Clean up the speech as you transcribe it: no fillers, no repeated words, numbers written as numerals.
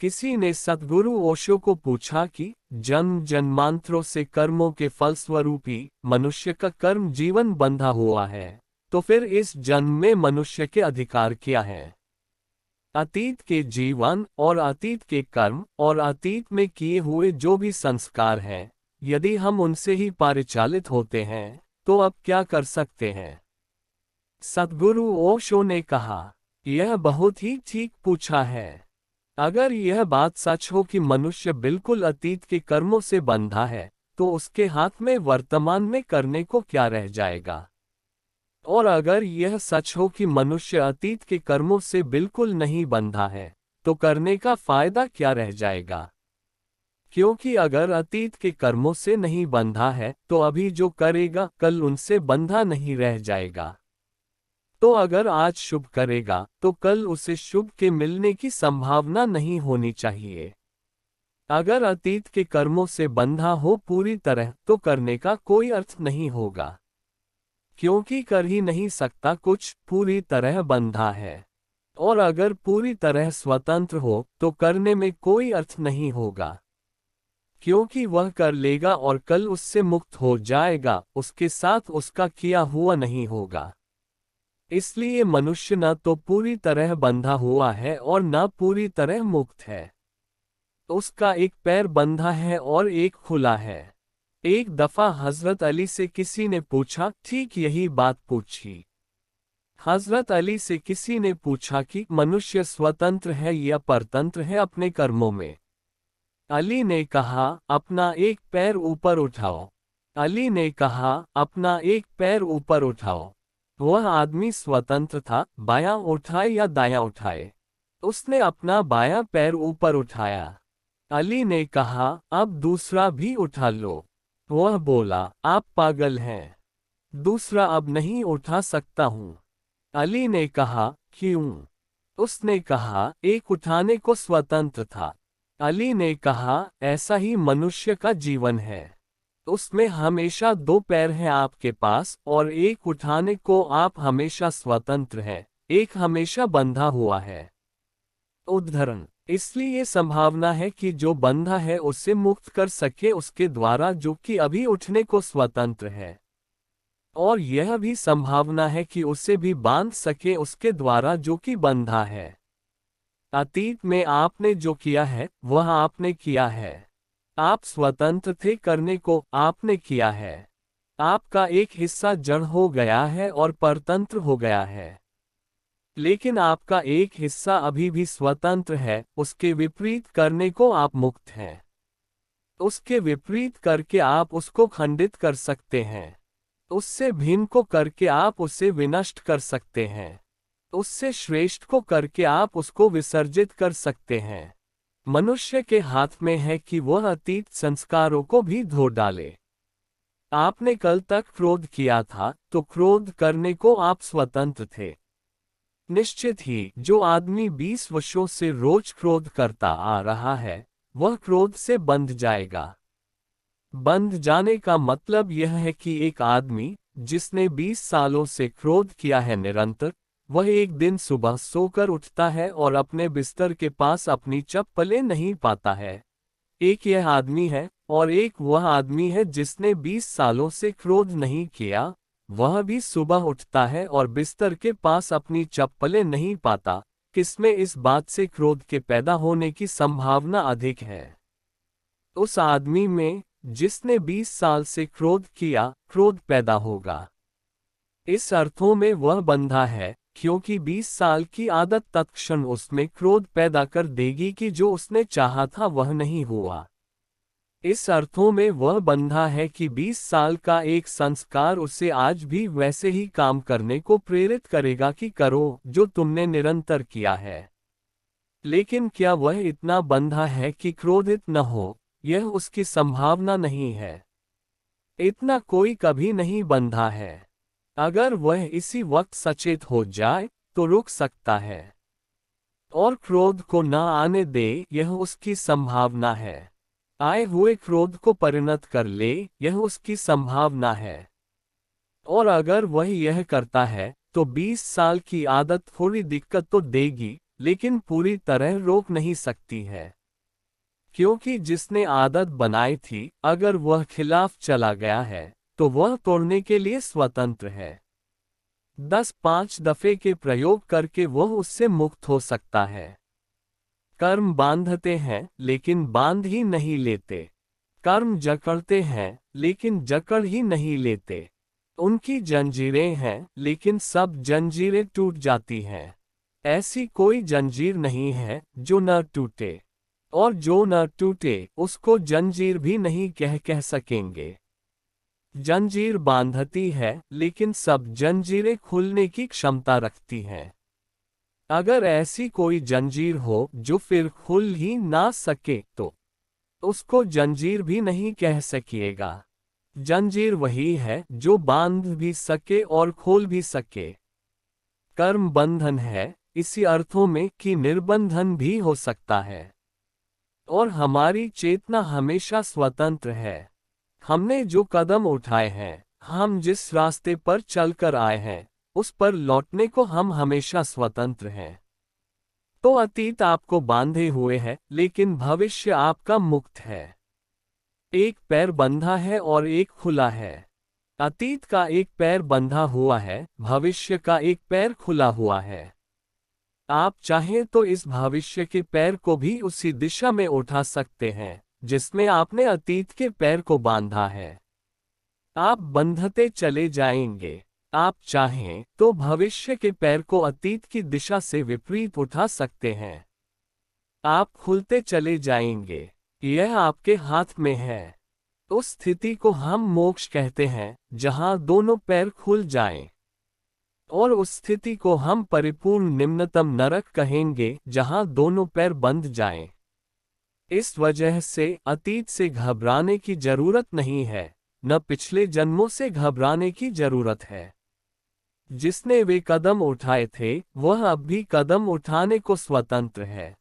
किसी ने सद्गुरु ओशो को पूछा कि जन्म जन्मांतरों से कर्मों के फलस्वरूप ही मनुष्य का कर्म जीवन बंधा हुआ है, तो फिर इस जन्म में मनुष्य के अधिकार क्या है? अतीत के जीवन और अतीत के कर्म और अतीत में किए हुए जो भी संस्कार हैं, यदि हम उनसे ही परिचालित होते हैं, तो अब क्या कर सकते हैं? सद्गुरु ओशो ने कहा, यह बहुत ही ठीक पूछा है। अगर यह बात सच हो कि मनुष्य बिल्कुल अतीत के कर्मों से बंधा है, तो उसके हाथ में वर्तमान में करने को क्या रह जाएगा? और अगर यह सच हो कि मनुष्य अतीत के कर्मों से बिल्कुल नहीं बंधा है, तो करने का फायदा क्या रह जाएगा? क्योंकि अगर अतीत के कर्मों से नहीं बंधा है, तो अभी जो करेगा कल उनसे बंधा नहीं रह जाएगा। तो अगर आज शुभ करेगा तो कल उसे शुभ के मिलने की संभावना नहीं होनी चाहिए। अगर अतीत के कर्मों से बंधा हो पूरी तरह, तो करने का कोई अर्थ नहीं होगा, क्योंकि कर ही नहीं सकता कुछ, पूरी तरह बंधा है। और अगर पूरी तरह स्वतंत्र हो तो करने में कोई अर्थ नहीं होगा, क्योंकि वह कर लेगा और कल उससे मुक्त हो जाएगा, उसके साथ उसका किया हुआ नहीं होगा। इसलिए मनुष्य न तो पूरी तरह बंधा हुआ है और न पूरी तरह मुक्त है। उसका एक पैर बंधा है और एक खुला है। एक दफा हजरत अली से किसी ने पूछा, ठीक यही बात पूछी। हजरत अली से किसी ने पूछा कि मनुष्य स्वतंत्र है या परतंत्र है अपने कर्मों में। अली ने कहा, अपना एक पैर ऊपर उठाओ। अली ने कहा, अपना एक पैर ऊपर उठाओ। वह आदमी स्वतंत्र था, बायां उठाए या दायां उठाए। उसने अपना बायां पैर ऊपर उठाया। अली ने कहा, अब दूसरा भी उठा लो। वह बोला, आप पागल हैं, दूसरा अब नहीं उठा सकता हूँ। अली ने कहा, क्यों? उसने कहा, एक उठाने को स्वतंत्र था। अली ने कहा, ऐसा ही मनुष्य का जीवन है। उसमें हमेशा दो पैर हैं आपके पास, और एक उठाने को आप हमेशा स्वतंत्र हैं, एक हमेशा बंधा हुआ है। उदाहरण, इसलिए संभावना है कि जो बंधा है उसे मुक्त कर सके उसके द्वारा जो कि अभी उठने को स्वतंत्र है, और यह भी संभावना है कि उसे भी बांध सके उसके द्वारा जो कि बंधा है। अतीत में आपने जो किया है वह आपने किया है। आप स्वतंत्र थे, करने को आपने किया है। आपका एक हिस्सा जड़ हो गया है और परतंत्र हो गया है, लेकिन आपका एक हिस्सा अभी भी स्वतंत्र है। उसके विपरीत करने को आप मुक्त हैं। उसके विपरीत करके आप उसको खंडित कर सकते हैं। उससे भिन्न को करके आप उसे विनष्ट कर सकते हैं। उससे श्रेष्ठ को करके आप उसको विसर्जित कर सकते हैं। मनुष्य के हाथ में है कि वह अतीत संस्कारों को भी धो डाले। आपने कल तक क्रोध किया था, तो क्रोध करने को आप स्वतंत्र थे। निश्चित ही जो आदमी 20 वर्षों से रोज क्रोध करता आ रहा है, वह क्रोध से बंध जाएगा। बंध जाने का मतलब यह है कि एक आदमी जिसने 20 सालों से क्रोध किया है निरंतर, वह एक दिन सुबह सोकर उठता है और अपने बिस्तर के पास अपनी चप्पलें नहीं पाता है। एक यह आदमी है, और एक वह आदमी है जिसने 20 सालों से क्रोध नहीं किया। वह भी सुबह उठता है और बिस्तर के पास अपनी चप्पलें नहीं पाता। किसमें इस बात से क्रोध के पैदा होने की संभावना अधिक है? उस आदमी में जिसने 20 साल से क्रोध किया, क्रोध पैदा होगा। इस अर्थों में वह बंधा है, क्योंकि 20 साल की आदत तत्क्षण उसमें क्रोध पैदा कर देगी कि जो उसने चाहा था वह नहीं हुआ। इस अर्थों में वह बंधा है कि 20 साल का एक संस्कार उसे आज भी वैसे ही काम करने को प्रेरित करेगा कि करो जो तुमने निरंतर किया है। लेकिन क्या वह इतना बंधा है कि क्रोधित न हो? यह उसकी संभावना नहीं है। इतना कोई कभी नहीं बंधा है। अगर वह इसी वक्त सचेत हो जाए तो रुक सकता है और क्रोध को न आने दे, यह उसकी संभावना है। आए हुए क्रोध को परिणत कर ले, यह उसकी संभावना है। और अगर वह यह करता है तो 20 साल की आदत थोड़ी दिक्कत तो देगी, लेकिन पूरी तरह रोक नहीं सकती है। क्योंकि जिसने आदत बनाई थी, अगर वह खिलाफ चला गया है, तो वह तोड़ने के लिए स्वतंत्र है। 10-5 दफे के प्रयोग करके वह उससे मुक्त हो सकता है। कर्म बांधते हैं, लेकिन बांध ही नहीं लेते। कर्म जकड़ते हैं, लेकिन जकड़ ही नहीं लेते। उनकी जंजीरें हैं, लेकिन सब जंजीरें टूट जाती हैं। ऐसी कोई जंजीर नहीं है जो न टूटे, और जो न टूटे उसको जंजीर भी नहीं कह सकेंगे। जंजीर बांधती है, लेकिन सब जंजीरें खुलने की क्षमता रखती हैं। अगर ऐसी कोई जंजीर हो जो फिर खुल ही ना सके, तो उसको जंजीर भी नहीं कह सकिएगा। जंजीर वही है जो बांध भी सके और खोल भी सके। कर्म बंधन है, इसी अर्थों में कि निर्बंधन भी हो सकता है। और हमारी चेतना हमेशा स्वतंत्र है। हमने जो कदम उठाए हैं, हम जिस रास्ते पर चलकर आए हैं, उस पर लौटने को हम हमेशा स्वतंत्र हैं। तो अतीत आपको बांधे हुए है, लेकिन भविष्य आपका मुक्त है। एक पैर बंधा है और एक खुला है। अतीत का एक पैर बंधा हुआ है, भविष्य का एक पैर खुला हुआ है। आप चाहें तो इस भविष्य के पैर को भी उसी दिशा में उठा सकते हैं जिसमें आपने अतीत के पैर को बांधा है। आप बंधते चले जाएंगे। आप चाहें तो भविष्य के पैर को अतीत की दिशा से विपरीत उठा सकते हैं। आप खुलते चले जाएंगे। यह आपके हाथ में है। उस स्थिति को हम मोक्ष कहते हैं, जहां दोनों पैर खुल जाएं। और उस स्थिति को हम परिपूर्ण निम्नतम नरक कहेंगे, जहां दोनों पैर बंध जाएं। इस वजह से अतीत से घबराने की जरूरत नहीं है, न पिछले जन्मों से घबराने की जरूरत है। जिसने वे कदम उठाए थे, वह अब भी कदम उठाने को स्वतंत्र है।